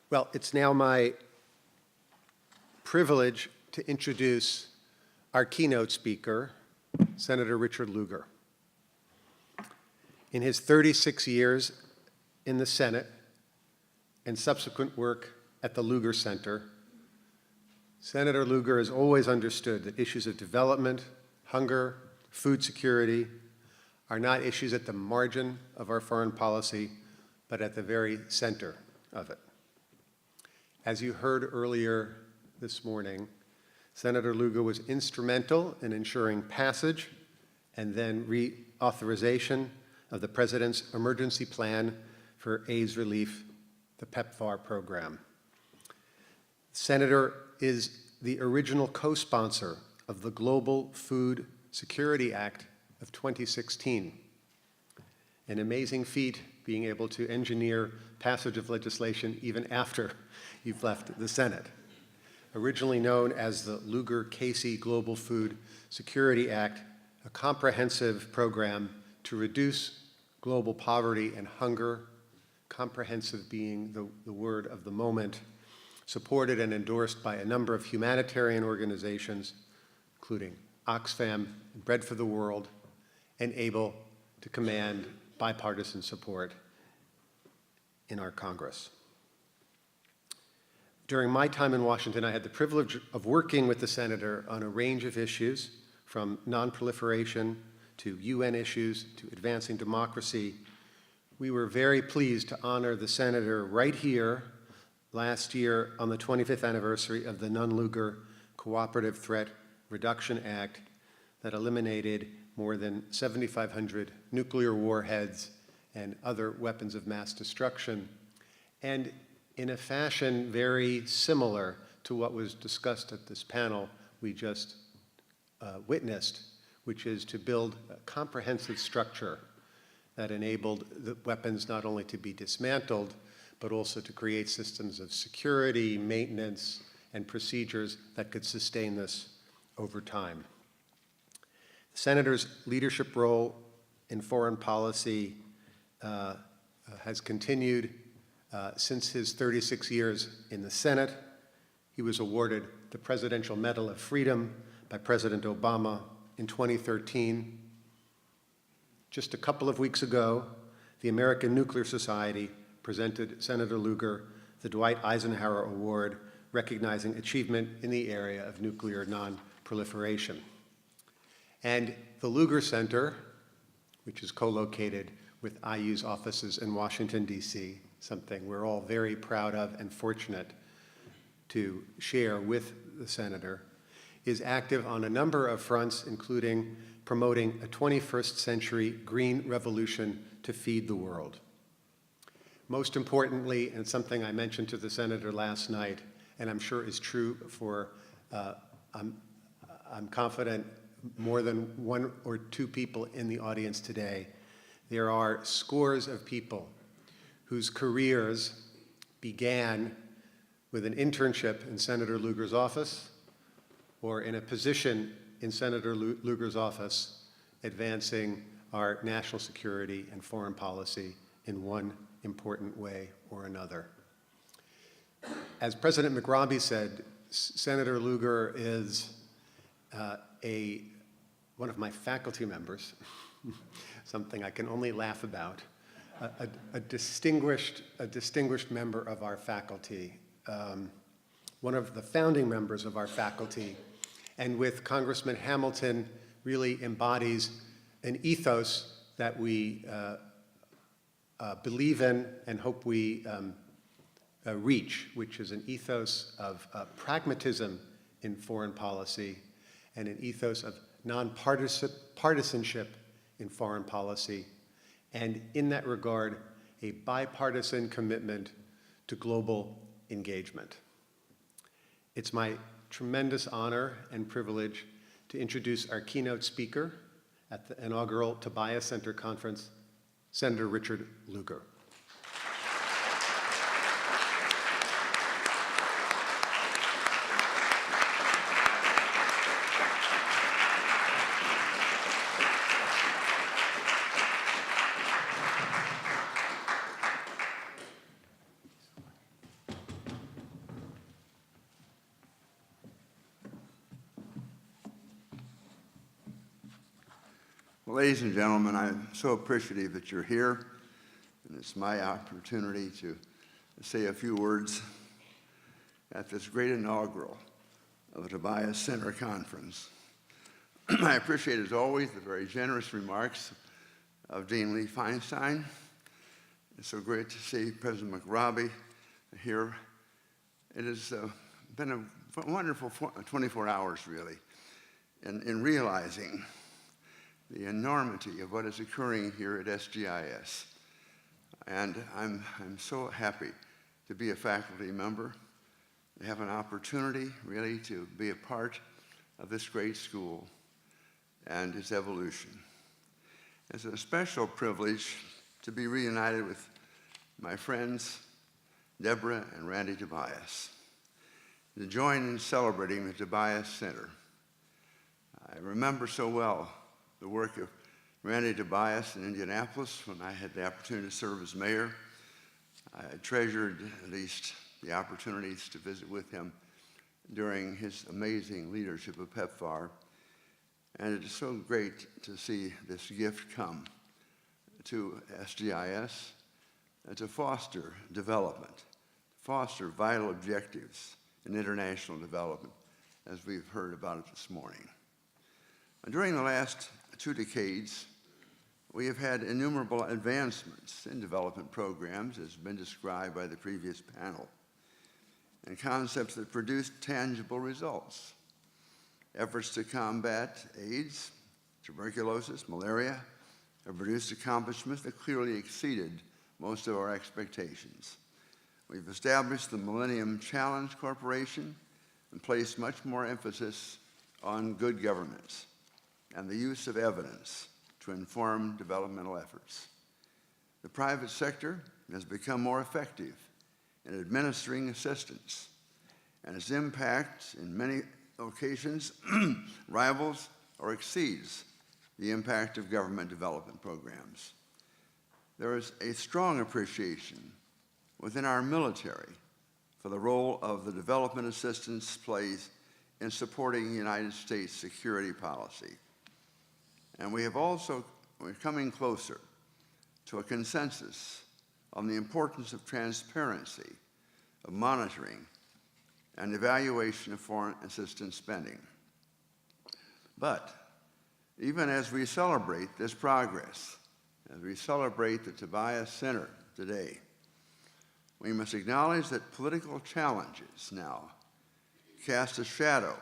Well, it's now my privilege to introduce our keynote speaker, Senator Richard Lugar. In his 36 years in the Senate and subsequent work at the Lugar Center, Senator Lugar has always understood that issues of development, hunger, food security are not issues at the margin of our foreign policy, but at the very center of it. As you heard earlier this morning, Senator Lugar was instrumental in ensuring passage and then reauthorization of the President's Emergency Plan for AIDS Relief, the PEPFAR program. The Senator is the original co-sponsor of the Global Food Security Act of 2016, an amazing feat being able to engineer passage of legislation even after you've left the Senate. Originally known as the Lugar-Casey Global Food Security Act, a comprehensive program to reduce global poverty and hunger, comprehensive being the word of the moment, supported and endorsed by a number of humanitarian organizations, including Oxfam and Bread for the World, and able to command bipartisan support in our Congress. During my time in Washington, I had the privilege of working with the Senator on a range of issues, from non-proliferation to UN issues to advancing democracy. We were very pleased to honor the Senator right here last year on the 25th anniversary of the Nunn-Lugar Cooperative Threat Reduction Act that eliminated more than 7,500 nuclear warheads and other weapons of mass destruction, and in a fashion very similar to what was discussed at this panel we just witnessed, which is to build a comprehensive structure that enabled the weapons not only to be dismantled, but also to create systems of security, maintenance, and procedures that could sustain this over time. The Senator's leadership role in foreign policy has continued since his 36 years in the Senate. He was awarded the Presidential Medal of Freedom by President Obama in 2013. Just a couple of weeks ago, the American Nuclear Society presented Senator Lugar the Dwight Eisenhower Award, recognizing achievement in the area of nuclear non-proliferation. And the Lugar Center, which is co-located with IU's offices in Washington, D.C., something we're all very proud of and fortunate to share with the Senator, is active on a number of fronts, including promoting a 21st century green revolution to feed the world. Most importantly, and something I mentioned to the Senator last night, and I'm sure is true for, I'm confident, more than one or two people in the audience today, there are scores of people whose careers began with an internship in Senator Lugar's office or in a position in Senator Lugar's office advancing our national security and foreign policy in one important way or another. As President McRobbie said, Senator Lugar is one of my faculty members, something I can only laugh about, a distinguished member of our faculty, one of the founding members of our faculty, and with Congressman Hamilton really embodies an ethos that we believe in and hope we reach, which is an ethos of pragmatism in foreign policy and an ethos of nonpartisanship in foreign policy, and in that regard, a bipartisan commitment to global engagement. It's my tremendous honor and privilege to introduce our keynote speaker at the inaugural Tobias Center Conference, Senator Richard Lugar. Well, ladies and gentlemen, I'm so appreciative that you're here, and it's my opportunity to say a few words at this great inaugural of the Tobias Center Conference. I appreciate, as always, the very generous remarks of Dean Lee Feinstein. It's so great to see President McRobbie here. It has been a wonderful 24 hours, really, in realizing the enormity of what is occurring here at SGIS. And I'm so happy to be a faculty member, to have an opportunity really to be a part of this great school and its evolution. It's a special privilege to be reunited with my friends, Deborah and Randy Tobias, to join in celebrating the Tobias Center. I remember so well the work of Randy Tobias in Indianapolis when I had the opportunity to serve as mayor. I treasured at least the opportunities to visit with him during his amazing leadership of PEPFAR. And it is so great to see this gift come to SGIS and to foster development, foster vital objectives in international development, as we've heard about it this morning. And during the last 2 decades, we have had innumerable advancements in development programs, as has been described by the previous panel, and concepts that produce tangible results. Efforts to combat AIDS, tuberculosis, malaria have produced accomplishments that clearly exceeded most of our expectations. We've established the Millennium Challenge Corporation and placed much more emphasis on good governance and the use of evidence to inform developmental efforts. The private sector has become more effective in administering assistance, and its impact in many locations rivals or exceeds the impact of government development programs. There is a strong appreciation within our military for the role of the development assistance plays in supporting the United States security policy. And we're coming closer to a consensus on the importance of transparency, of monitoring, and evaluation of foreign assistance spending. But even as we celebrate this progress, as we celebrate the Tobias Center today, we must acknowledge that political challenges now cast a shadow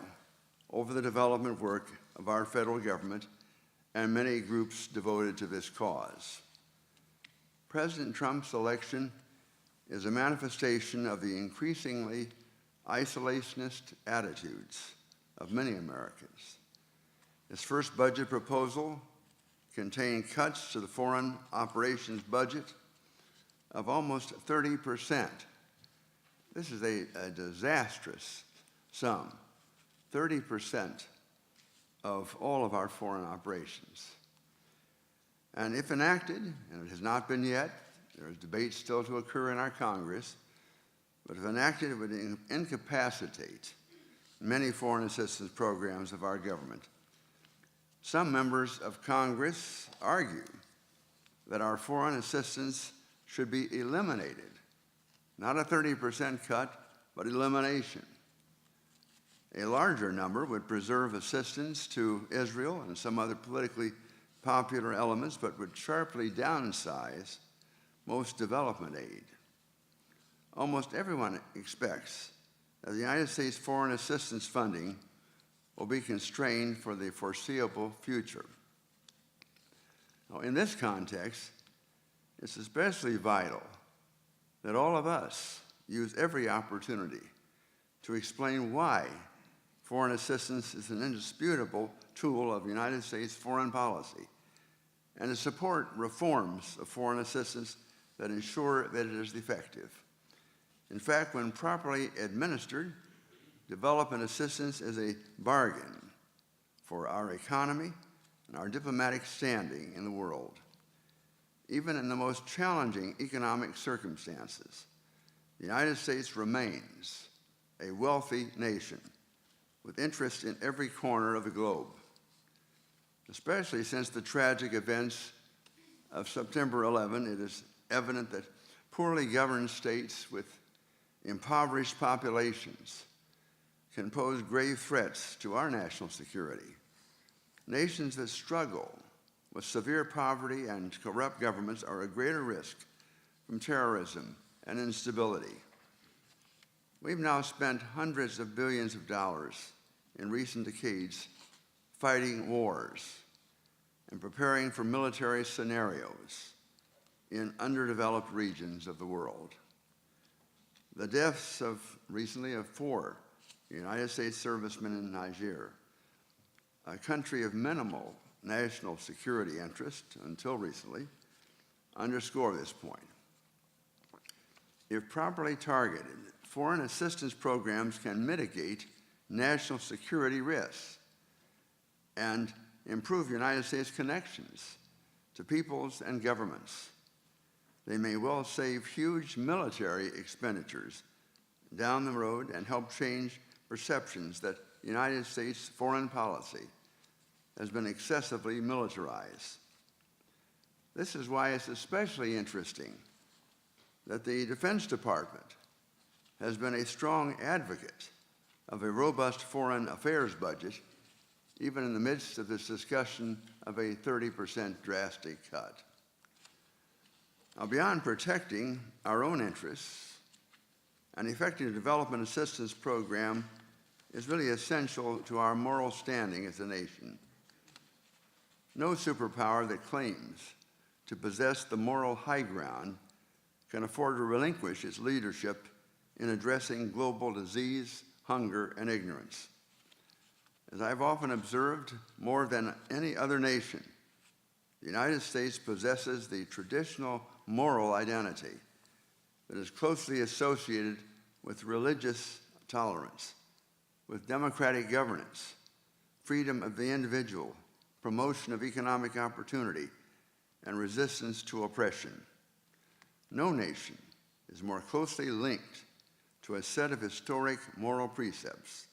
over the development work of our federal government and many groups devoted to this cause. President Trump's election is a manifestation of the increasingly isolationist attitudes of many Americans. His first budget proposal contained cuts to the foreign operations budget of almost 30%. This is a disastrous sum, 30% of all of our foreign operations. And if enacted, and it has not been yet, there is debate still to occur in our Congress, but if enacted, it would incapacitate many foreign assistance programs of our government. Some members of Congress argue that our foreign assistance should be eliminated, not a 30% cut, but elimination. A larger number would preserve assistance to Israel and some other politically popular elements, but would sharply downsize most development aid. Almost everyone expects that the United States foreign assistance funding will be constrained for the foreseeable future. Now, in this context, it's especially vital that all of us use every opportunity to explain why foreign assistance is an indisputable tool of United States foreign policy, and to support reforms of foreign assistance that ensure that it is effective. In fact, when properly administered, development assistance is a bargain for our economy and our diplomatic standing in the world. Even in the most challenging economic circumstances, the United States remains a wealthy nation with interest in every corner of the globe. Especially since the tragic events of September 11, it is evident that poorly governed states with impoverished populations can pose grave threats to our national security. Nations that struggle with severe poverty and corrupt governments are at greater risk from terrorism and instability. We've now spent hundreds of billions of dollars in recent decades fighting wars and preparing for military scenarios in underdeveloped regions of the world. The deaths recently of 4 United States servicemen in Niger, a country of minimal national security interest until recently, underscore this point. If properly targeted, foreign assistance programs can mitigate national security risks and improve United States connections to peoples and governments. They may well save huge military expenditures down the road and help change perceptions that United States foreign policy has been excessively militarized. This is why it's especially interesting that the Defense Department has been a strong advocate of a robust foreign affairs budget, even in the midst of this discussion of a 30% drastic cut. Now, beyond protecting our own interests, an effective development assistance program is really essential to our moral standing as a nation. No superpower that claims to possess the moral high ground can afford to relinquish its leadership in addressing global disease, hunger, and ignorance. As I've often observed, more than any other nation, the United States possesses the traditional moral identity that is closely associated with religious tolerance, with democratic governance, freedom of the individual, promotion of economic opportunity, and resistance to oppression. No nation is more closely linked to a set of historic moral precepts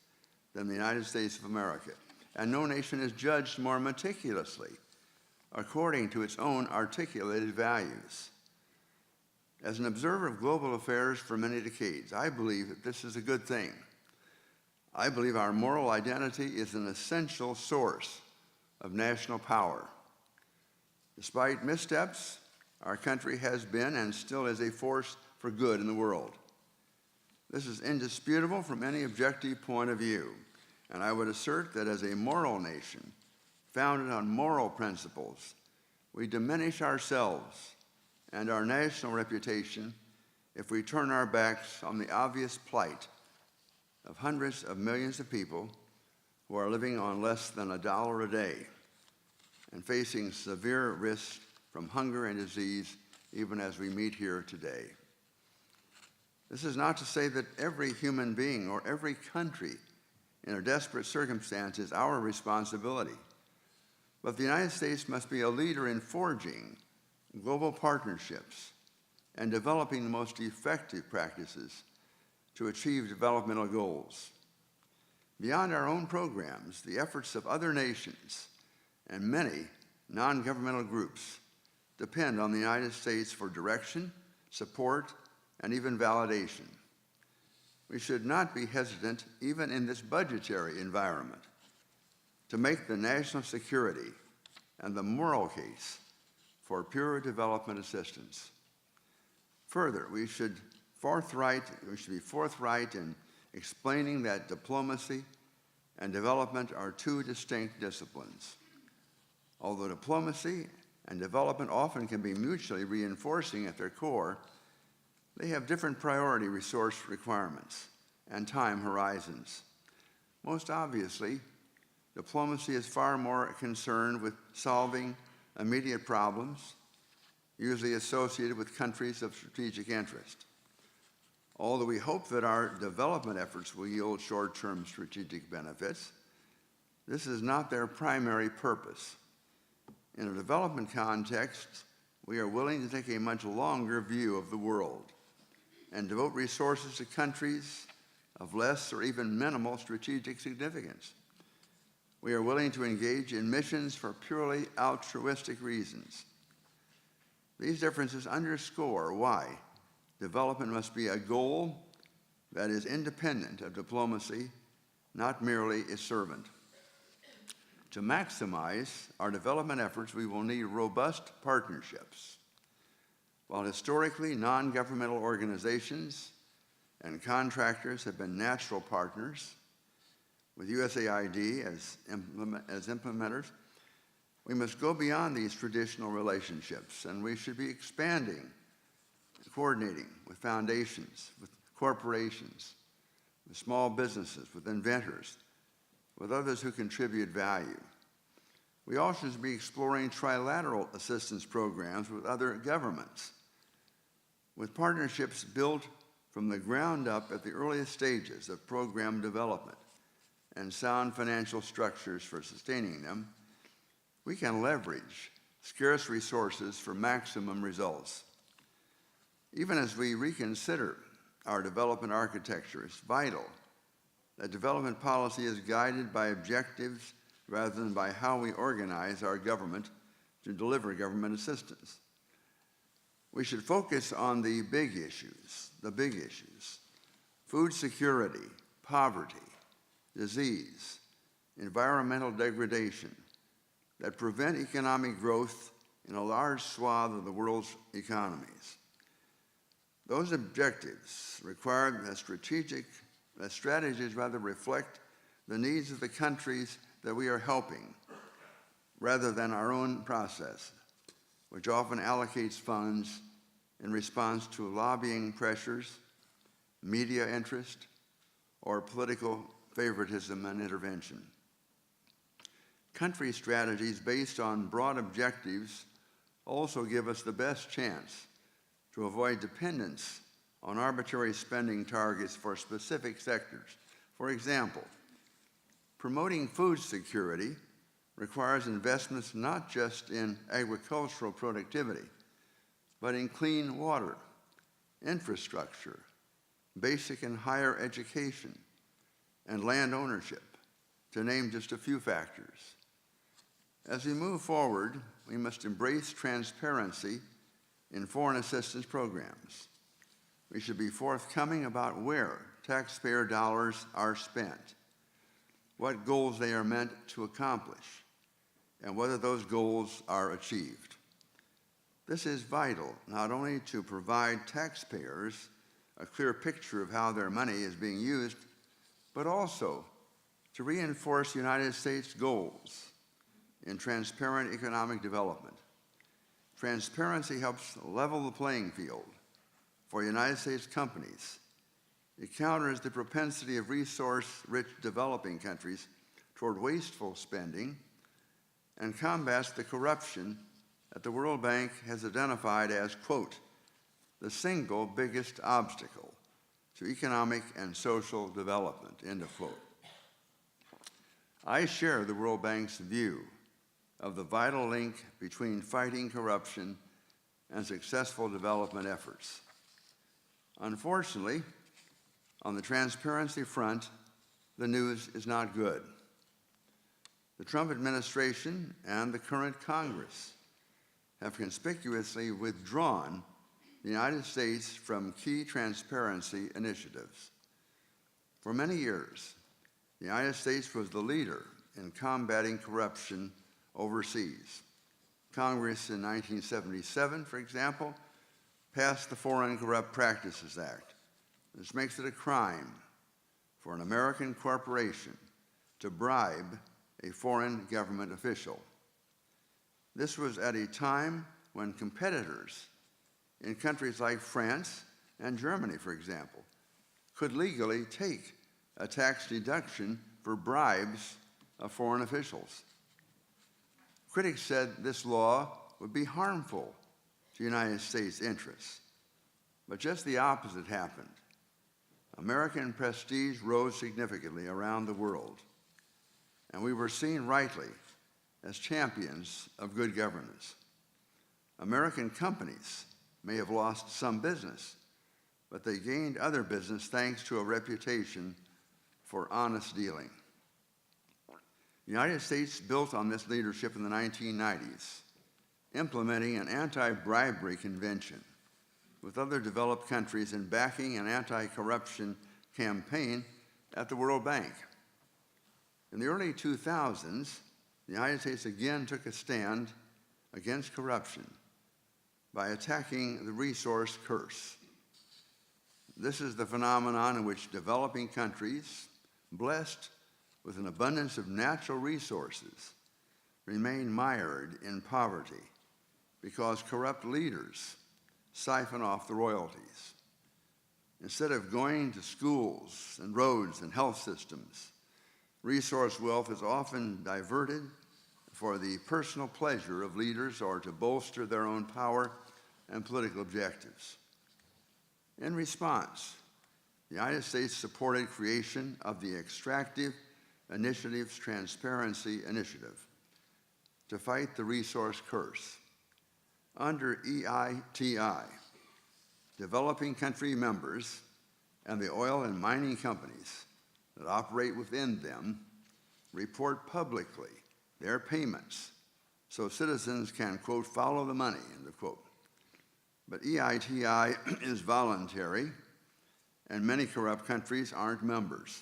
than the United States of America, and no nation is judged more meticulously according to its own articulated values. As an observer of global affairs for many decades, I believe that this is a good thing. I believe our moral identity is an essential source of national power. Despite missteps, our country has been and still is a force for good in the world. This is indisputable from any objective point of view, and I would assert that as a moral nation, founded on moral principles, we diminish ourselves and our national reputation if we turn our backs on the obvious plight of hundreds of millions of people who are living on less than $1 a day and facing severe risks from hunger and disease even as we meet here today. This is not to say that every human being or every country in a desperate circumstance is our responsibility, but the United States must be a leader in forging global partnerships and developing the most effective practices to achieve developmental goals. Beyond our own programs, the efforts of other nations and many non-governmental groups depend on the United States for direction, support, and even validation. We should not be hesitant, even in this budgetary environment, to make the national security and the moral case for pure development assistance. Further, we should be forthright in explaining that diplomacy and development are two distinct disciplines. Although diplomacy and development often can be mutually reinforcing at their core, they have different priority resource requirements and time horizons. Most obviously, diplomacy is far more concerned with solving immediate problems, usually associated with countries of strategic interest. Although we hope that our development efforts will yield short-term strategic benefits, this is not their primary purpose. In a development context, we are willing to take a much longer view of the world and devote resources to countries of less or even minimal strategic significance. we are willing to engage in missions for purely altruistic reasons. These differences underscore why development must be a goal that is independent of diplomacy, not merely a servant. To maximize our development efforts, we will need robust partnerships. While historically non-governmental organizations and contractors have been natural partners, with USAID as implementers, we must go beyond these traditional relationships, and we should be expanding, coordinating with foundations, with corporations, with small businesses, with inventors, with others who contribute value. We also should be exploring trilateral assistance programs with other governments, with partnerships built from the ground up at the earliest stages of program development and sound financial structures for sustaining them. We can leverage scarce resources for maximum results. Even as we reconsider our development architecture, it's vital that development policy is guided by objectives rather than by how we organize our government to deliver government assistance. We should focus on the big issues, food security, poverty, disease, environmental degradation, that prevent economic growth in a large swath of the world's economies. Those objectives require that strategies reflect the needs of the countries that we are helping, rather than our own process, which often allocates funds in response to lobbying pressures, media interest, or political favoritism and intervention. Country strategies based on broad objectives also give us the best chance to avoid dependence on arbitrary spending targets for specific sectors. For example, promoting food security requires investments not just in agricultural productivity, but in clean water, infrastructure, basic and higher education, and land ownership, to name just a few factors. As we move forward, we must embrace transparency in foreign assistance programs. We should be forthcoming about where taxpayer dollars are spent, what goals they are meant to accomplish, and whether those goals are achieved. This is vital not only to provide taxpayers a clear picture of how their money is being used, but also to reinforce United States goals in transparent economic development. Transparency helps level the playing field for United States companies. It counters the propensity of resource-rich developing countries toward wasteful spending and combats the corruption that the World Bank has identified as, quote, the single biggest obstacle to economic and social development, end of quote. I share the World Bank's view of the vital link between fighting corruption and successful development efforts. Unfortunately, on the transparency front, the news is not good. The Trump administration and the current Congress have conspicuously withdrawn the United States from key transparency initiatives. For many years, the United States was the leader in combating corruption overseas. Congress in 1977, for example, passed the Foreign Corrupt Practices Act. This makes it a crime for an American corporation to bribe a foreign government official. This was at a time when competitors in countries like France and Germany, for example, could legally take a tax deduction for bribes of foreign officials. Critics said this law would be harmful to United States interests, but just the opposite happened. American prestige rose significantly around the world, and we were seen rightly as champions of good governance. American companies may have lost some business, but they gained other business thanks to a reputation for honest dealing. The United States built on this leadership in the 1990s, implementing an anti-bribery convention with other developed countries and backing an anti-corruption campaign at the World Bank. In the early 2000s, the United States again took a stand against corruption by attacking the resource curse. This is the phenomenon in which developing countries, blessed with an abundance of natural resources, remain mired in poverty because corrupt leaders siphon off the royalties. Instead of going to schools and roads and health systems, resource wealth is often diverted for the personal pleasure of leaders or to bolster their own power and political objectives. In response, the United States supported creation of the Extractive Initiatives Transparency Initiative to fight the resource curse. Under EITI, developing country members and the oil and mining companies that operate within them report publicly their payments so citizens can, quote, follow the money, end of quote. But EITI is voluntary, and many corrupt countries aren't members.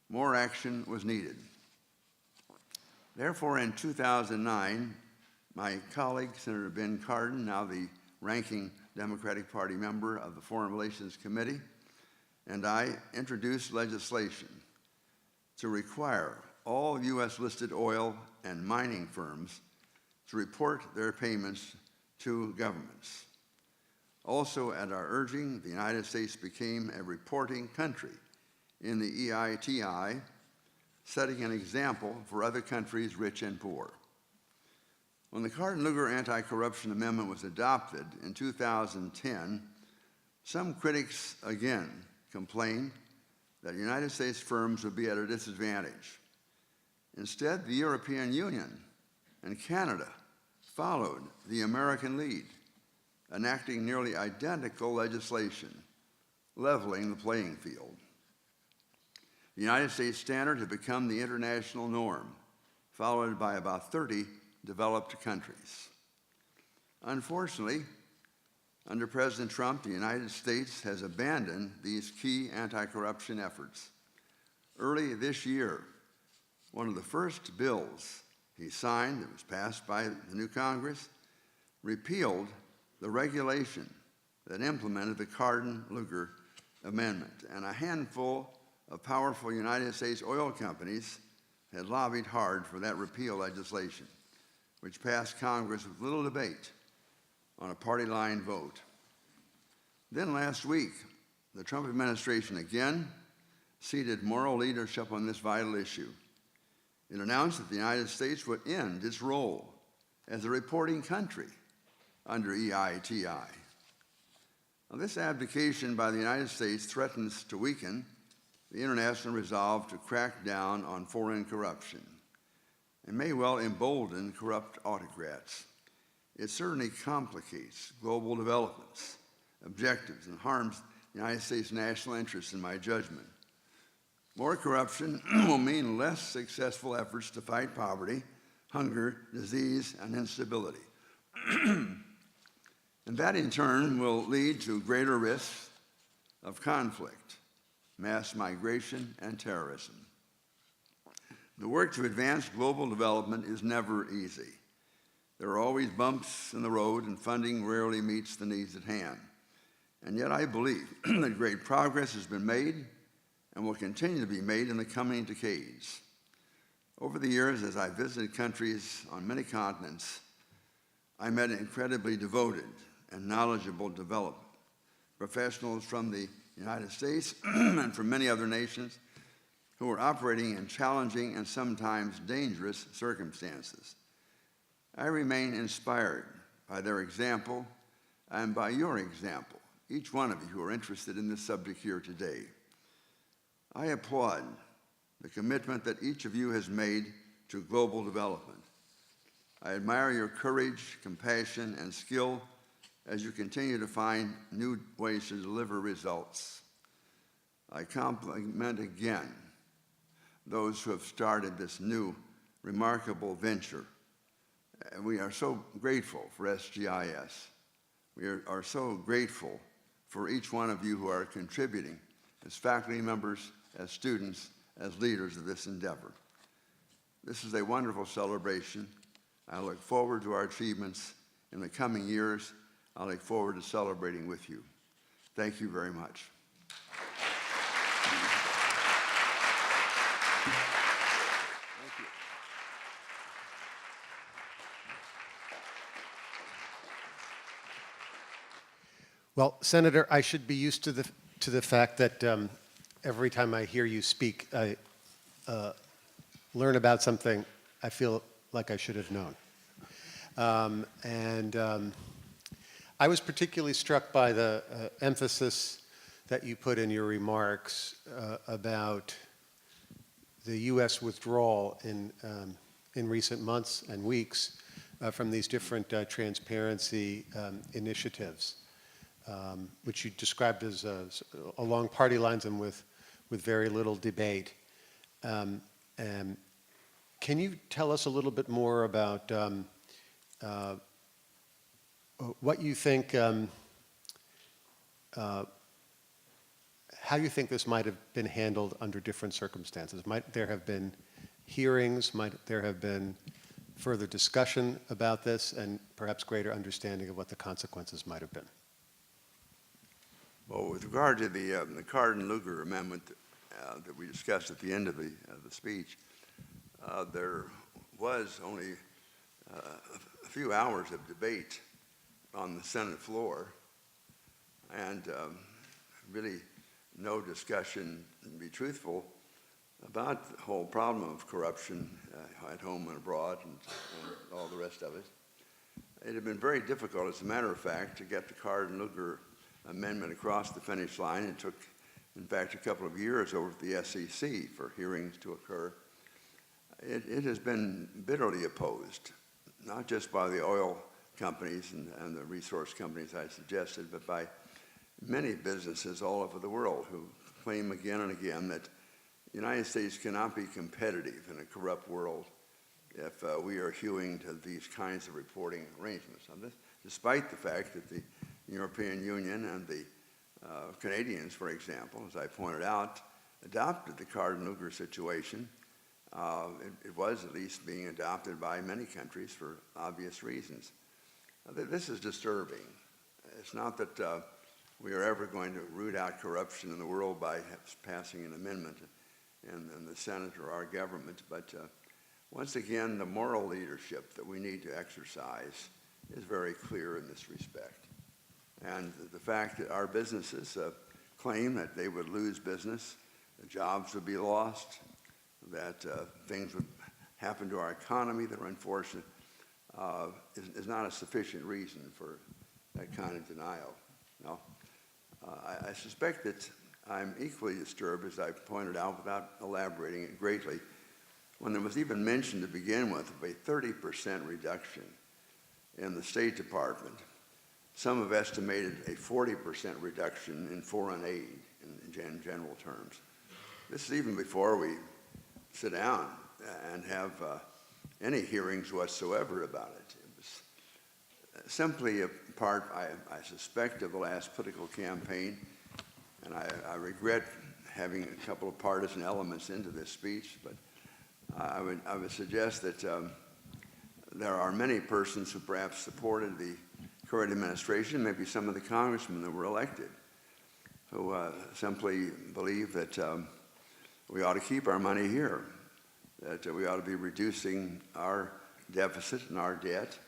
More action was needed. Therefore, in 2009, my colleague, Senator Ben Cardin, now the ranking Democratic Party member of the Foreign Relations Committee, and I introduced legislation to require all U.S.-listed oil and mining firms to report their payments to governments. Also, at our urging, the United States became a reporting country in the EITI, setting an example for other countries, rich and poor. When the Cardin-Lugar Anti-Corruption Amendment was adopted in 2010, some critics again complained that United States firms would be at a disadvantage. Instead, the European Union and Canada followed the American lead, enacting nearly identical legislation, leveling the playing field. The United States standard had become the international norm, followed by about 30 developed countries. Unfortunately, under President Trump, the United States has abandoned these key anti-corruption efforts. Early this year, one of the first bills he signed that was passed by the new Congress repealed the regulation that implemented the Cardin-Lugar Amendment, and a handful of powerful United States oil companies had lobbied hard for that repeal legislation, which passed Congress with little debate on a party line vote. Then last week, the Trump administration again ceded moral leadership on this vital issue. It announced that the United States would end its role as a reporting country under EITI. Now, this abdication by the United States threatens to weaken the international resolve to crack down on foreign corruption and may well embolden corrupt autocrats. It certainly complicates global development's objectives and harms the United States' national interests, in my judgment. More corruption will mean less successful efforts to fight poverty, hunger, disease, and instability. And that, in turn, will lead to greater risks of conflict, mass migration, and terrorism. The work to advance global development is never easy. There are always bumps in the road, and funding rarely meets the needs at hand. And yet I believe that great progress has been made and will continue to be made in the coming decades. Over the years, as I visited countries on many continents, I met incredibly devoted and knowledgeable development professionals from the United States and from many other nations who are operating in challenging and sometimes dangerous circumstances. I remain inspired by their example and by your example, each one of you who are interested in this subject here today. I applaud the commitment that each of you has made to global development. I admire your courage, compassion, and skill as you continue to find new ways to deliver results. I compliment again those who have started this new remarkable venture. And we are so grateful for SGIS. We are so grateful for each one of you who are contributing as faculty members, as students, as leaders of this endeavor. This is a wonderful celebration. I look forward to our achievements in the coming years. I look forward to celebrating with you. Thank you very much. Well, Senator, I should be used to the fact that every time I hear you speak, I learn about something I feel like I should have known. I was particularly struck by the emphasis that you put in your remarks about the U.S. withdrawal in recent months and weeks from these different transparency initiatives, which you described as along party lines and with very little debate. Can you tell us a little bit more about what you think, how you think this might have been handled under different circumstances? Might there have been hearings? Might there have been further discussion about this and perhaps greater understanding of what the consequences might have been? Well, with regard to the Lugar amendment that we discussed at the end of the speech, there was only a few hours of debate on the Senate floor, and really no discussion, to be truthful, about the whole problem of corruption at home and abroad and all the rest of it. It had been very difficult, as a matter of fact, to get the Lugar amendment across the finish line. It took, in fact, a couple of years over at the SEC for hearings to occur. It has been bitterly opposed, not just by the oil companies and the resource companies I suggested, but by many businesses all over the world who claim again and again that the United States cannot be competitive in a corrupt world if we are hewing to these kinds of reporting arrangements. Now, despite the fact that the European Union and the Canadians, for example, as I pointed out, adopted the Lugar situation. It was at least being adopted by many countries for obvious reasons. This is disturbing. It's not that we are ever going to root out corruption in the world by passing an amendment in the Senate or our government, but once again, the moral leadership that we need to exercise is very clear in this respect. And the fact that our businesses claim that they would lose business, the jobs would be lost, that things would happen to our economy that are unfortunate, is not a sufficient reason for that kind of denial. Now, I suspect that I'm equally disturbed, as I pointed out without elaborating it greatly, when there was even mention to begin with of a 30% reduction in the State Department. Some have estimated a 40% reduction in foreign aid in general terms. This is even before we sit down and have any hearings whatsoever about it. It was simply a part, I suspect, of the last political campaign, and I regret having a couple of partisan elements into this speech, but I would suggest that there are many persons who perhaps supported the current administration, maybe some of the congressmen that were elected, who simply believe that we ought to keep our money here, that we ought to be reducing our deficit and our debt,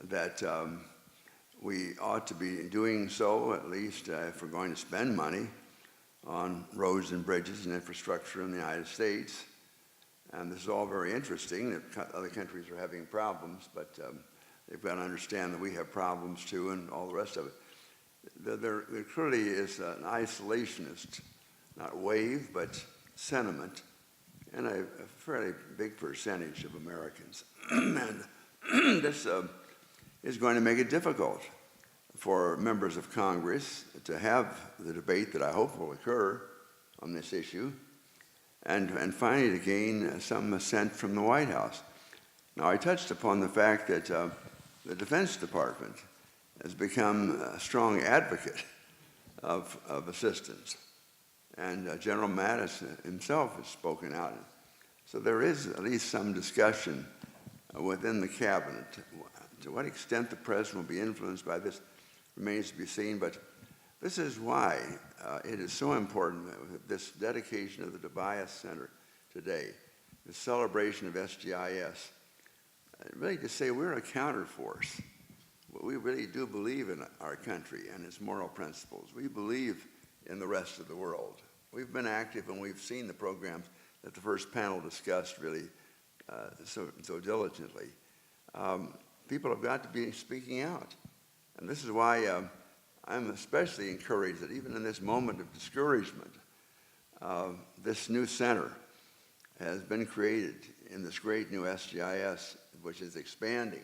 that we ought to be doing so, at least if we're going to spend money on roads and bridges and infrastructure in the United States. And this is all very interesting, that other countries are having problems, but they've got to understand that we have problems too and all the rest of it. There clearly is an isolationist, not wave, but sentiment in a fairly big percentage of Americans. And this is going to make it difficult for members of Congress to have the debate that I hope will occur on this issue, and finally to gain some assent from the White House. Now, I touched upon the fact that the Defense Department has become a strong advocate of assistance, and General Mattis himself has spoken out. So there is at least some discussion within the cabinet. To what extent the president will be influenced by this remains to be seen, but this is why it is so important that this dedication of the Tobias Center today, the celebration of SGIS, really to say we're a counterforce. We really do believe in our country and its moral principles. We believe in the rest of the world. We've been active and we've seen the programs that the first panel discussed really so diligently. People have got to be speaking out. And this is why I'm especially encouraged that even in this moment of discouragement, this new center has been created in this great new SGIS, which is expanding,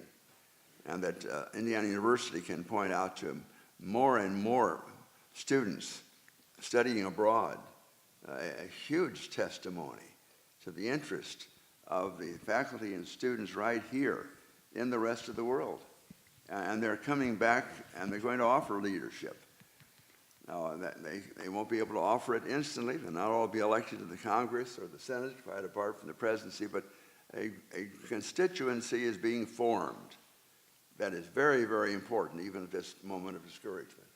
and that Indiana University can point out to more and more students studying abroad a huge testimony to the interest of the faculty and students right here in the rest of the world. And they're coming back and they're going to offer leadership. Now, they won't be able to offer it instantly. They'll not all be elected to the Congress or the Senate, quite apart from the presidency, but a constituency is being formed. That is very, very important, even at this moment of discouragement.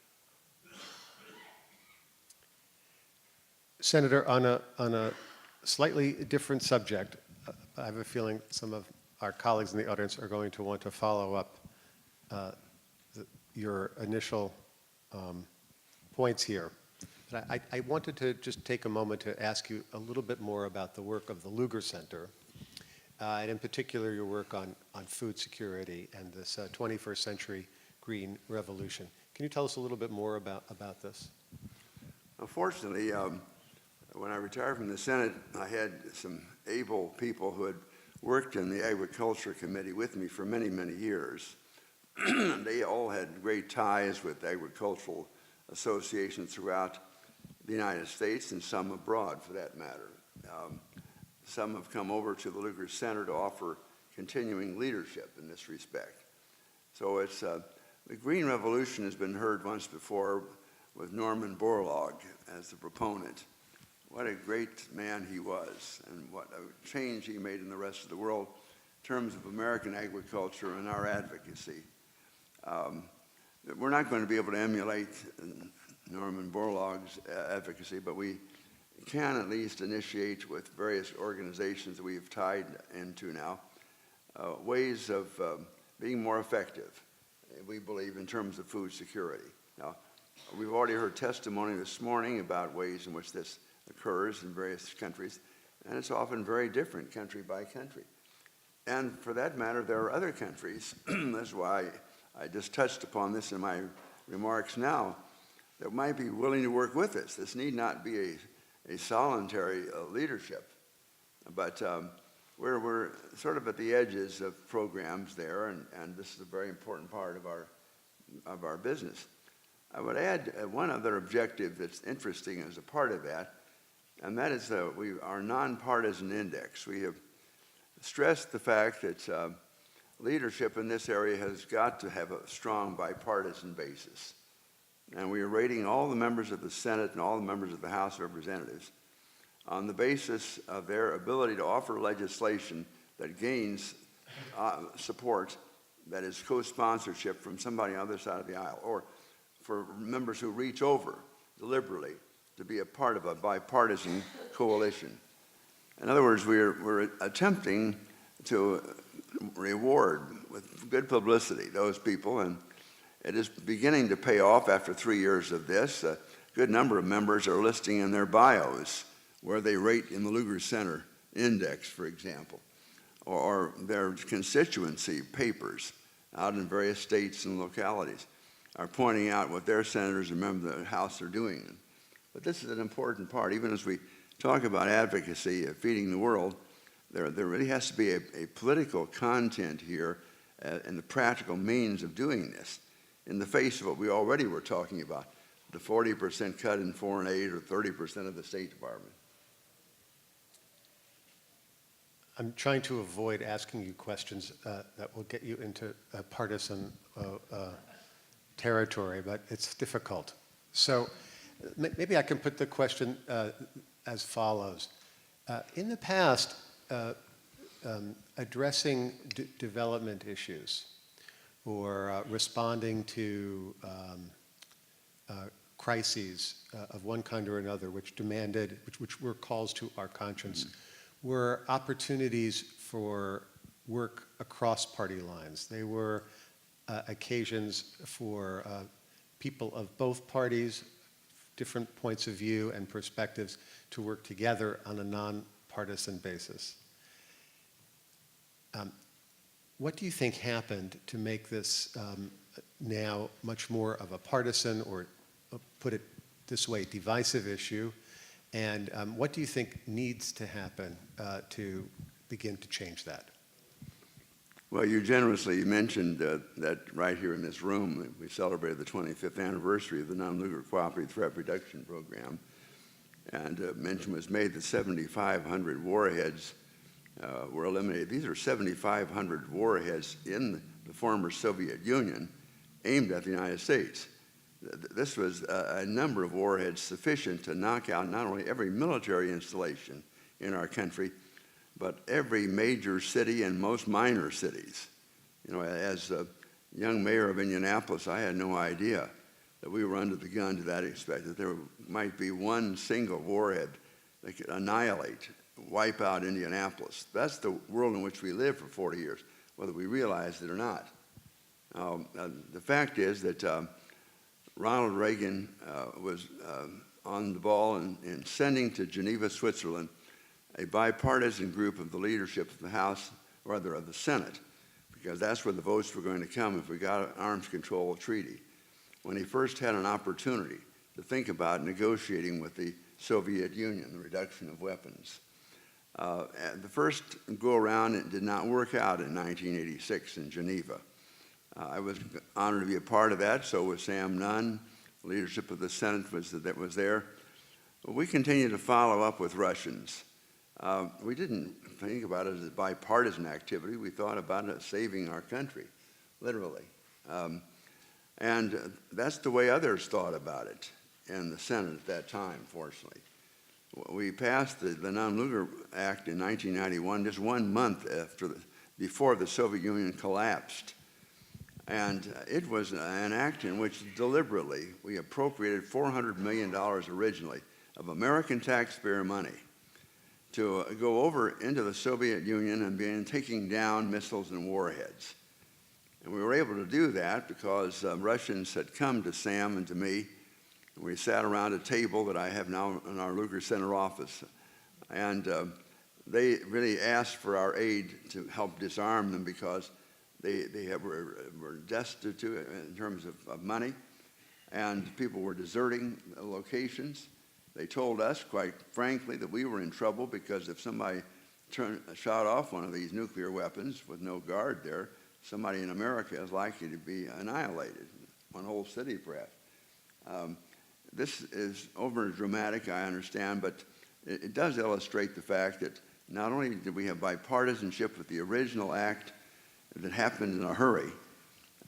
Senator, on a slightly different subject, I have a feeling some of our colleagues in the audience are going to want to follow up your initial points here. But I wanted to just take a moment to ask you a little bit more about the work of the Lugar Center, and in particular your work on food security and this 21st century green revolution. Can you tell us a little bit more about this? Unfortunately, when I retired from the Senate, I had some able people who had worked in the Agriculture Committee with me for many, many years. They all had great ties with agricultural associations throughout the United States and some abroad, for that matter. Some have come over to the Lugar Center to offer continuing leadership in this respect. So it's the Green Revolution has been heard once before with Norman Borlaug as the proponent. What a great man he was, and what a change he made in the rest of the world in terms of American agriculture and our advocacy. We're not going to be able to emulate Norman Borlaug's advocacy, but we can at least initiate with various organizations that we've tied into now ways of being more effective, we believe, in terms of food security. Now, we've already heard testimony this morning about ways in which this occurs in various countries, and it's often very different country by country. And for that matter, there are other countries, that's why I just touched upon this in my remarks now, that might be willing to work with us. This need not be a solitary leadership, but we're sort of at the edges of programs there, and this is a very important part of our business. I would add one other objective that's interesting as a part of that, and that is our nonpartisan index. We have stressed the fact that leadership in this area has got to have a strong bipartisan basis. And we are rating all the members of the Senate and all the members of the House of Representatives on the basis of their ability to offer legislation that gains support, that is co-sponsorship from somebody on the other side of the aisle, or for members who reach over deliberately to be a part of a bipartisan coalition. In other words, we're attempting to reward with good publicity those people, and it is beginning to pay off after 3 years of this. A good number of members are listing in their bios where they rate in the Lugar Center Index, for example, or their constituency papers out in various states and localities are pointing out what their senators and members of the House are doing. But this is an important part. Even as we talk about advocacy of feeding the world, there really has to be a political content here and the practical means of doing this in the face of what we already were talking about, the 40% cut in foreign aid or 30% of the State Department. I'm trying to avoid asking you questions that will get you into partisan territory, but it's difficult. So maybe I can put the question as follows. In the past, addressing development issues or responding to crises of one kind or another, which demanded, which were calls to our conscience, were opportunities for work across party lines. They were occasions for people of both parties, different points of view and perspectives, to work together on a nonpartisan basis. What do you think happened to make this now much more of a partisan, or put it this way, divisive issue? And what do you think needs to happen to begin to change that? Well, you generously mentioned that right here in this room, we celebrated the 25th anniversary of the Non-Lugar Cooperative Threat Reduction Program. And mention was made that 7,500 warheads were eliminated. These are 7,500 warheads in the former Soviet Union aimed at the United States. This was a number of warheads sufficient to knock out not only every military installation in our country, but every major city and most minor cities. You know, as a young mayor of Indianapolis, I had no idea that we were under the gun to that extent, that there might be one single warhead that could annihilate, wipe out Indianapolis. That's the world in which we lived for 40 years, whether we realized it or not. The fact is that Ronald Reagan was on the ball in sending to Geneva, Switzerland, a bipartisan group of the leadership of the House, or rather of the Senate, because that's where the votes were going to come if we got an arms control treaty. When he first had an opportunity to think about negotiating with the Soviet Union, the reduction of weapons. The first go-around, it did not work out in 1986 in Geneva. I was honored to be a part of that, so was Sam Nunn. The leadership of the Senate was there. But we continued to follow up with Russians. We didn't think about it as a bipartisan activity. We thought about it as saving our country, literally. And that's the way others thought about it in the Senate at that time, fortunately. We passed the Non-Lugar Act in 1991, just 1 month before the Soviet Union collapsed. And it was an act in which deliberately we appropriated $400 million originally of American taxpayer money to go over into the Soviet Union and begin taking down missiles and warheads. And we were able to do that because Russians had come to Sam and to me. And we sat around a table that I have now in our Lugar Center office. And they really asked for our aid to help disarm them because they were destitute in terms of money. And people were deserting locations. They told us, quite frankly, that we were in trouble because if somebody shot off one of these nuclear weapons with no guard there, somebody in America is likely to be annihilated, one whole city perhaps. This is over dramatic, I understand, but it does illustrate the fact that not only did we have bipartisanship with the original act that happened in a hurry,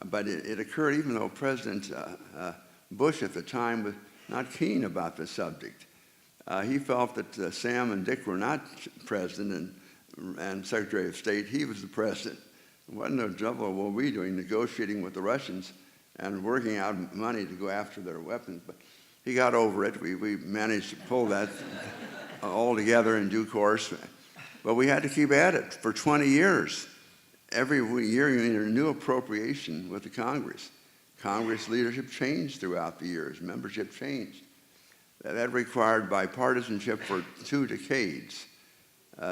but it occurred even though President Bush at the time was not keen about the subject. He felt that Sam and Dick were not president and Secretary of State. He was the president. What in the trouble were we doing negotiating with the Russians and working out money to go after their weapons? But he got over it. We managed to pull that all together in due course. But we had to keep at it for 20 years. Every year you needed a new appropriation with the Congress. Congress leadership changed throughout the years. Membership changed. That required bipartisanship for 2 decades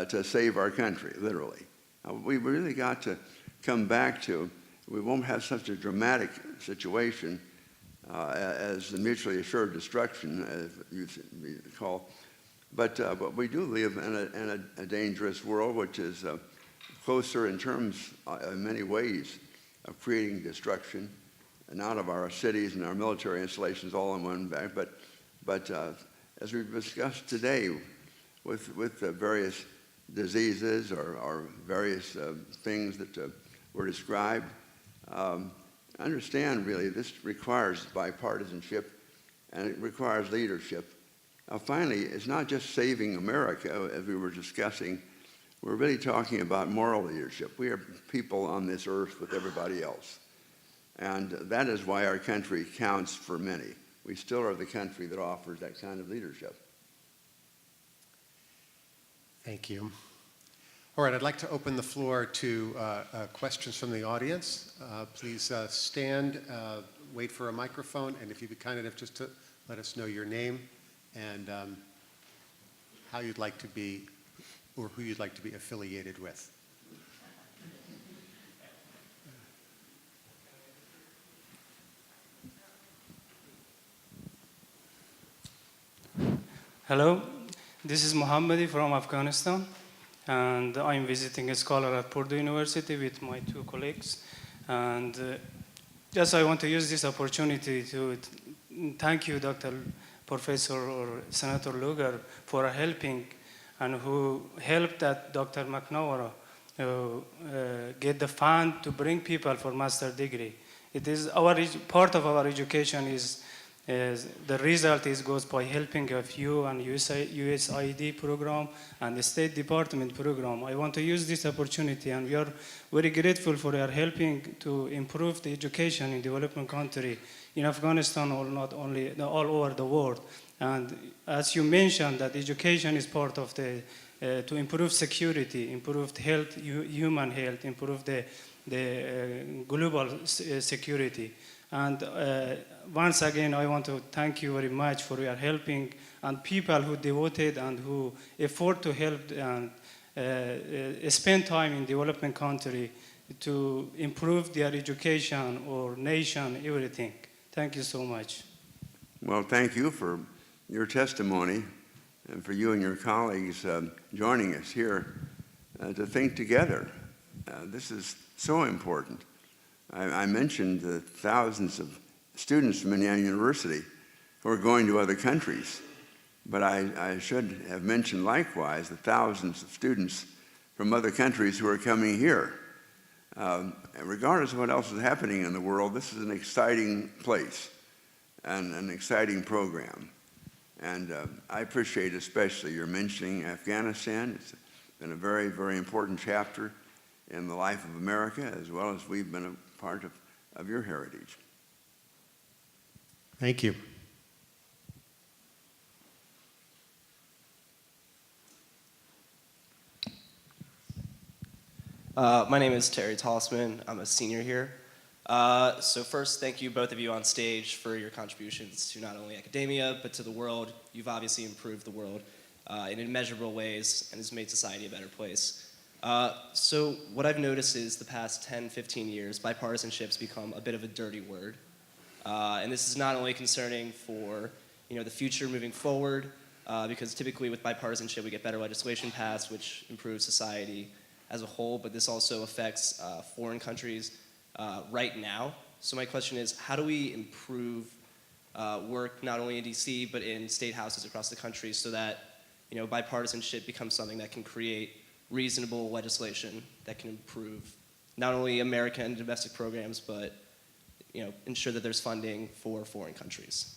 to save our country, literally. We really got to come back to, we won't have such a dramatic situation as the mutually assured destruction, as you call. But we do live in a dangerous world, which is closer in terms, in many ways, of creating destruction, not of our cities and our military installations all in one bag, but as we've discussed today with the various diseases or various things that were described. Understand, really, this requires bipartisanship and it requires leadership. Now, finally, it's not just saving America, as we were discussing. We're really talking about moral leadership. We are people on this earth with everybody else. And that is why our country counts for many. We still are the country that offers that kind of leadership. Thank you. All right, I'd like to open the floor to questions from the audience. Please stand, wait for a microphone, and if you'd be kind enough just to let us know your name and how you'd like to be, or who you'd like to be affiliated with. Hello, this is Mohammadi from Afghanistan, and I'm visiting a scholar at Purdue University with my two colleagues. And just I want to use this opportunity to thank you, Dr. Professor or Senator Lugar, for helping and who helped that Dr. McNamara get the fund to bring people for master degree. It is part of our education is the result goes by helping of you and USAID program and the State Department program. I want to use this opportunity, and we are very grateful for your helping to improve the education in developing country in Afghanistan, or not only all over the world. And as you mentioned, that education is part of the to improve security, improve health, human health, improve the global security. And once again, I want to thank you very much for your helping and people who devoted and who effort to help and spend time in developing country to improve their education or nation, everything. Thank you so much. Well, thank you for your testimony and for you and your colleagues joining us here to think together. This is so important. I mentioned the thousands of students from Indiana University who are going to other countries, but I should have mentioned likewise the thousands of students from other countries who are coming here. And regardless of what else is happening in the world, this is an exciting place and an exciting program. And I appreciate especially your mentioning Afghanistan. It's been a very, very important chapter in the life of America, as well as we've been a part of your heritage. Thank you. My name is Terry Tossman. I'm a senior here. So first, thank you, both of you on stage, for your contributions to not only academia, but to the world. You've obviously improved the world in immeasurable ways and has made society a better place. So what I've noticed is the past 10, 15 years, bipartisanship's become a bit of a dirty word. And this is not only concerning for the future moving forward, because typically with bipartisanship we get better legislation passed, which improves society as a whole, but this also affects foreign countries right now. So my question is, how do we improve work not only in DC, but in state houses across the country so that bipartisanship becomes something that can create reasonable legislation that can improve not only American and domestic programs, but ensure that there's funding for foreign countries?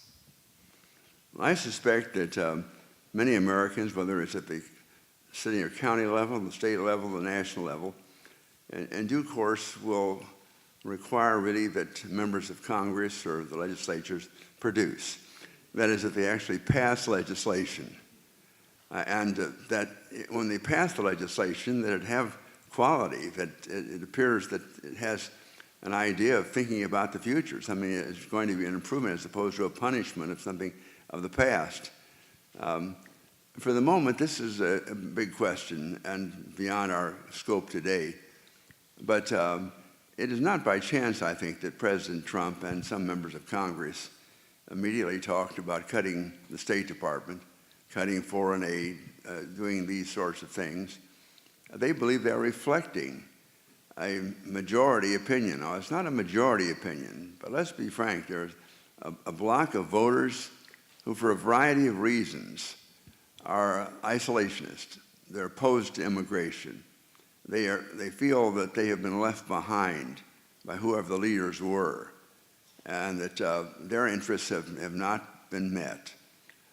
I suspect that many Americans, whether it's at the city or county level, the state level, the national level, in due course will require really that members of Congress or the legislatures produce. That is, that they actually pass legislation. And that when they pass the legislation, that it have quality, that it appears that it has an idea of thinking about the future. Something that is going to be an improvement as opposed to a punishment of something of the past. For the moment, this is a big question and beyond our scope today. But it is not by chance, I think, that President Trump and some members of Congress immediately talked about cutting the State Department, cutting foreign aid, doing these sorts of things. They believe they're reflecting a majority opinion. Now, it's not a majority opinion, but let's be frank, there's a block of voters who, for a variety of reasons, are isolationist. they're opposed to immigration. They feel that they have been left behind by whoever the leaders were, and that their interests have not been met.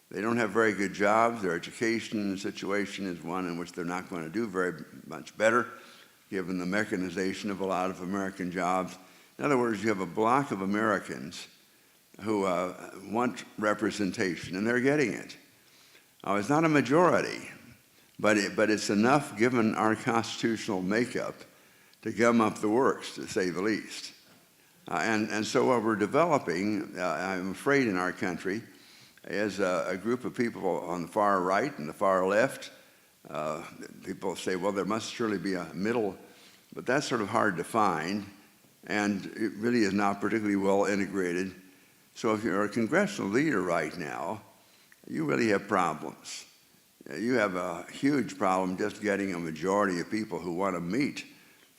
They don't have very good jobs. Their education situation is one in which they're not going to do very much better, given the mechanization of a lot of American jobs. In other words, you have a block of Americans who want representation, and they're getting it. Now, it's not a majority, but it's enough, given our constitutional makeup, to gum up the works, to say the least. And so what we're developing, I'm afraid, in our country, is a group of people on the far right and the far left. People say, well, there must surely be a middle, but that's sort of hard to find, and it really is not particularly well integrated. So if you're a congressional leader right now, you really have problems. You have a huge problem just getting a majority of people who want to meet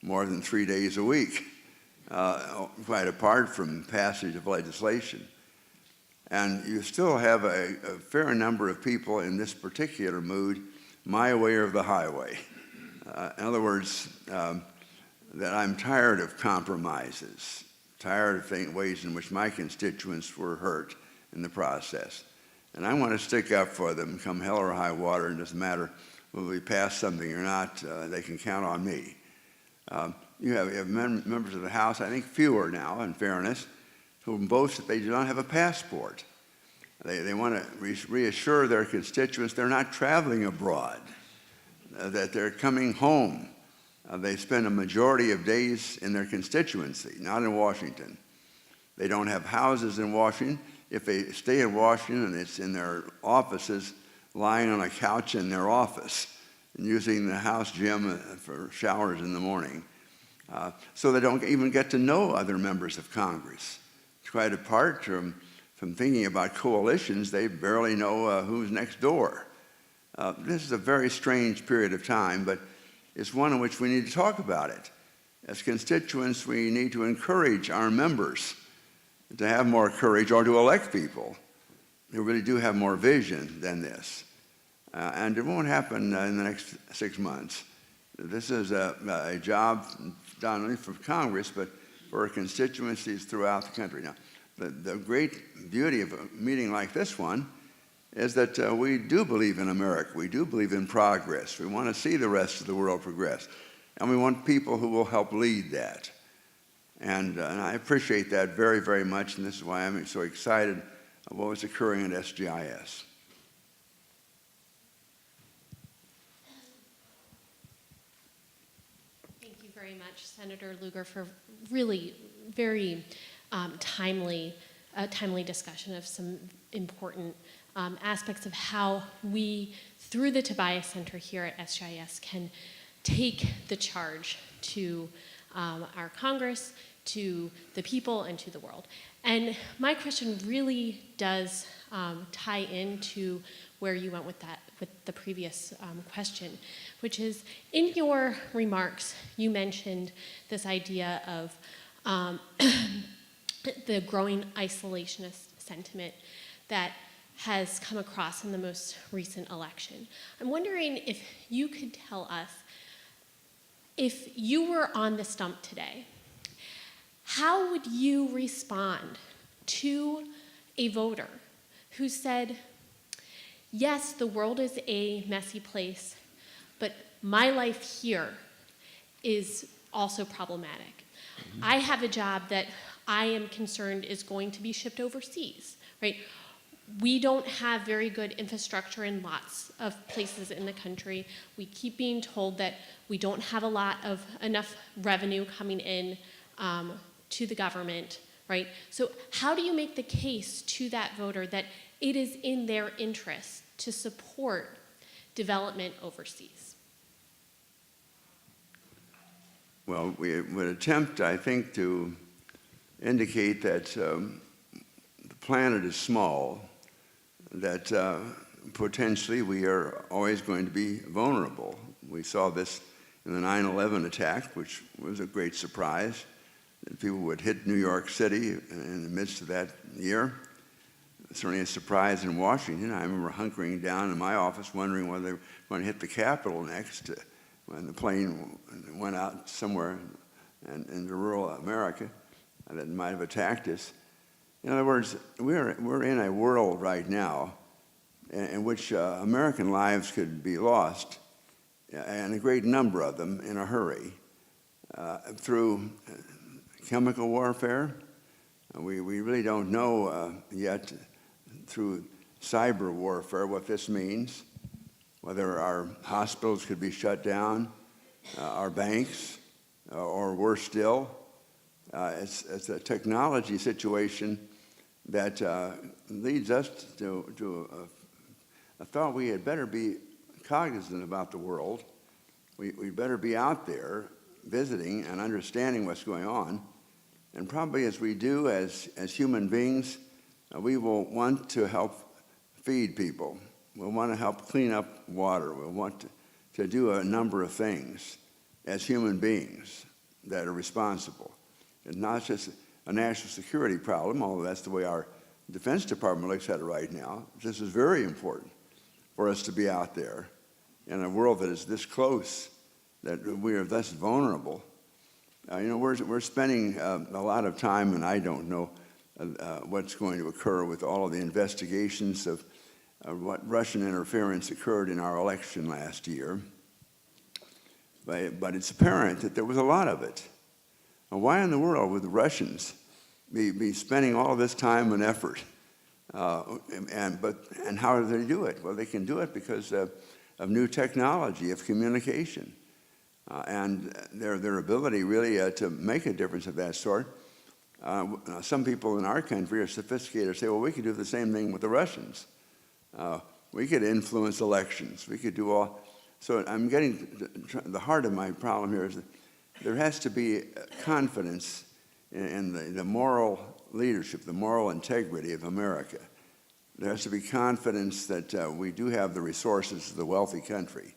more than 3 days a week, quite apart from passage of legislation. And you still have a fair number of people in this particular mood, my way or the highway. In other words, that I'm tired of compromises, tired of ways in which my constituents were hurt in the process. And I want to stick up for them, come hell or high water. It doesn't matter whether we pass something or not, they can count on me. You have members of the House, I think fewer now, in fairness, who boast that they do not have a passport. They want to reassure their constituents they're not traveling abroad, that they're coming home. They spend a majority of days in their constituency, not in Washington. They don't have houses in Washington. If they stay in Washington, it's in their offices, lying on a couch in their office and using the house gym for showers in the morning. So they don't even get to know other members of Congress. Quite apart from thinking about coalitions, they barely know who's next door. This is a very strange period of time, but it's one in which we need to talk about it. As constituents, we need to encourage our members to have more courage, or to elect people who really do have more vision than this. And it won't happen in the next 6 months. This is a job not only for Congress, but for constituencies throughout the country. Now, the great beauty of a meeting like this one is that we do believe in America. We do believe in progress. We want to see the rest of the world progress. And we want people who will help lead that. And I appreciate that very, very much, and this is why I'm so excited about what was occurring at SGIS. Thank you very much, Senator Lugar, for really very timely discussion of some important aspects of how we, through the Tobias Center here at SGIS, can take the charge to our Congress, to the people, and to the world. And my question really does tie into where you went with the previous question, which is, in your remarks, you mentioned this idea of the growing isolationist sentiment that has come across in the most recent election. I'm wondering if you could tell us, if you were on the stump today, how would you respond to a voter who said, yes, the world is a messy place, but my life here is also problematic. I have a job that I am concerned is going to be shipped overseas, right? We don't have very good infrastructure in lots of places in the country. We keep being told that we don't have enough revenue coming in to the government, right? So how do you make the case to that voter that it is in their interest to support development overseas? Well, we would attempt, I think, to indicate that the planet is small, that potentially we are always going to be vulnerable. We saw this in the 9/11 attack, which was a great surprise, that people would hit New York City in the midst of that year. certainly a surprise in Washington. I remember hunkering down in my office wondering whether they were going to hit the Capitol next when the plane went out somewhere in rural America that might have attacked us. In other words, we're in a world right now in which American lives could be lost, and a great number of them in a hurry, through chemical warfare. We really don't know yet through cyber warfare what this means, whether our hospitals could be shut down, our banks, or worse still. It's a technology situation that leads us to a thought we had better be cognizant about the world. We better be out there visiting and understanding what's going on. And probably as we do as human beings, we will want to help feed people. We'll want to help clean up water. We'll want to do a number of things as human beings that are responsible. It's not just a national security problem, although that's the way our Defense Department looks at it right now. This is very important for us to be out there in a world that is this close, that we are thus vulnerable. We're spending a lot of time, and I don't know what's going to occur with all of the investigations of what Russian interference occurred in our election last year. But it's apparent that there was a lot of it. Now, why in the world would the Russians be spending all this time and effort? And how do they do it? Well, they can do it because of new technology, of communication. And their ability really to make a difference of that sort. Some people in our country are sophisticated and say, well, we could do the same thing with the Russians. We could influence elections. We could do all. So I'm getting the heart of my problem here is that there has to be confidence in the moral leadership, the moral integrity of America. There has to be confidence that we do have the resources of the wealthy country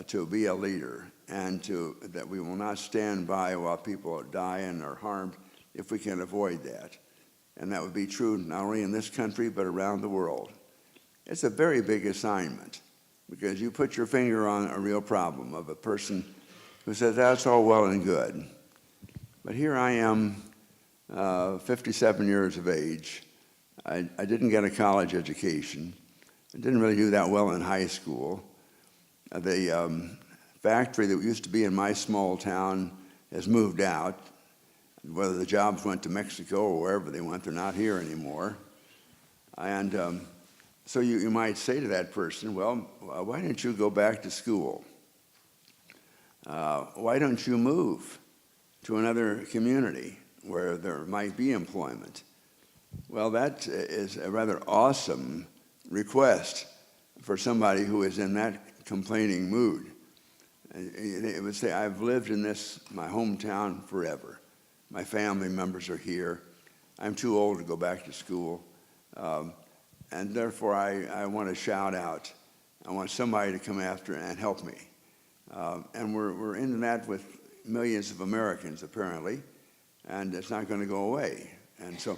to be a leader, and that we will not stand by while people die and are harmed if we can avoid that. And that would be true not only in this country, but around the world. It's a very big assignment, because you put your finger on a real problem of a person who says, that's all well and good. But here I am, 57 years of age. I didn't get a college education. I didn't really do that well in high school. The factory that used to be in my small town has moved out. Whether the jobs went to Mexico or wherever they went, they're not here anymore. And so you might say to that person, well, why don't you go back to school? Why don't you move to another community where there might be employment? Well, that is a rather awesome request for somebody who is in that complaining mood. It would say, I've lived in my hometown forever. My family members are here. I'm too old to go back to school. And therefore, I want to shout out. I want somebody to come after and help me. And we're into that with millions of Americans, apparently, and it's not going to go away. And so,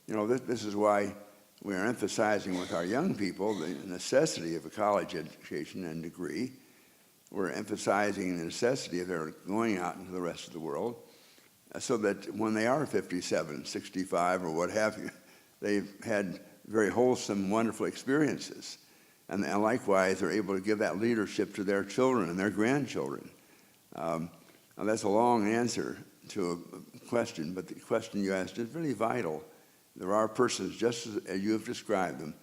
this is why we are emphasizing with our young people the necessity of a college education and degree. We're emphasizing the necessity of their going out into the rest of the world so that when they are 57, 65, or what have you, they've had very wholesome, wonderful experiences. And likewise, they're able to give that leadership to their children and their grandchildren. Now, that's a long answer to a question, but the question you asked is really vital. There are persons just as you have described them,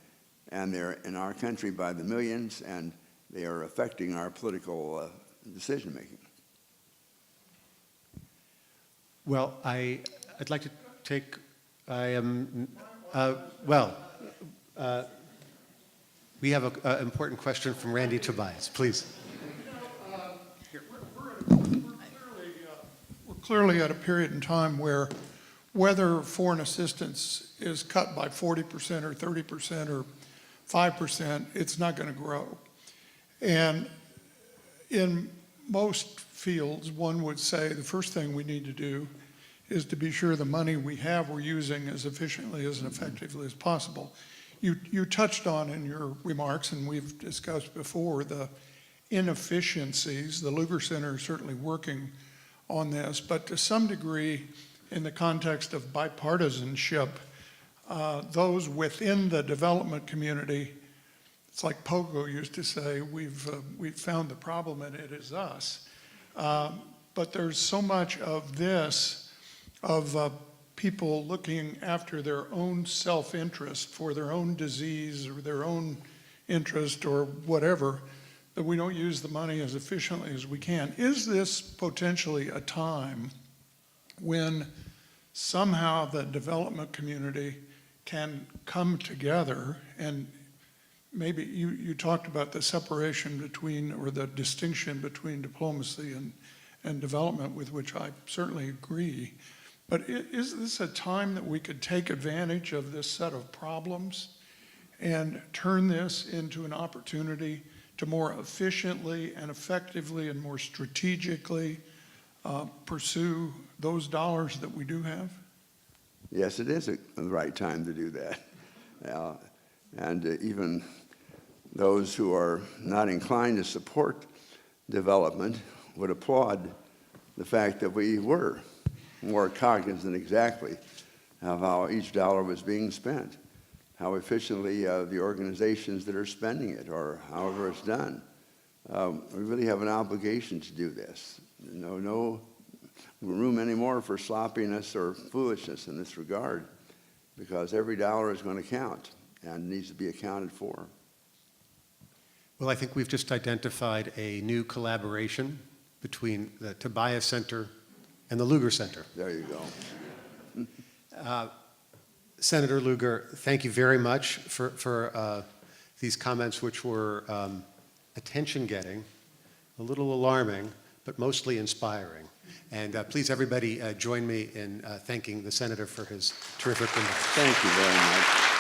and they're in our country by the millions, and they are affecting our political decision-making. Well, I'd like to take, we have an important question from Randy Tobias, please. We're clearly at a period in time where whether foreign assistance is cut by 40% or 30% or 5%, it's not going to grow. And in most fields, one would say the first thing we need to do is to be sure the money we have we're using as efficiently as and effectively as possible. You touched on in your remarks, and we've discussed before, the inefficiencies. The Lugar Center is certainly working on this, but to some degree, in the context of bipartisanship, those within the development community, it's like Pogo used to say, we've found the problem and it is us. But there's so much of this, of people looking after their own self-interest for their own disease or their own interest or whatever, that we don't use the money as efficiently as we can. Is this potentially a time when somehow the development community can come together? And maybe you talked about the separation between, or the distinction between diplomacy and development, with which I certainly agree. But is this a time that we could take advantage of this set of problems and turn this into an opportunity to more efficiently and effectively and more strategically pursue those dollars that we do have? Yes, it is the right time to do that. And even those who are not inclined to support development would applaud the fact that we were more cognizant exactly of how each dollar was being spent, how efficiently the organizations that are spending it, or however it's done. We really have an obligation to do this. No room anymore for sloppiness or foolishness in this regard, because every dollar is going to count and needs to be accounted for. Well, I think we've just identified a new collaboration between the Tobias Center and the Lugar Center. There you go. Senator Lugar, thank you very much for these comments, which were attention-getting, a little alarming, but mostly inspiring. And please, everybody, join me in thanking the Senator for his terrific remarks. Thank you very much.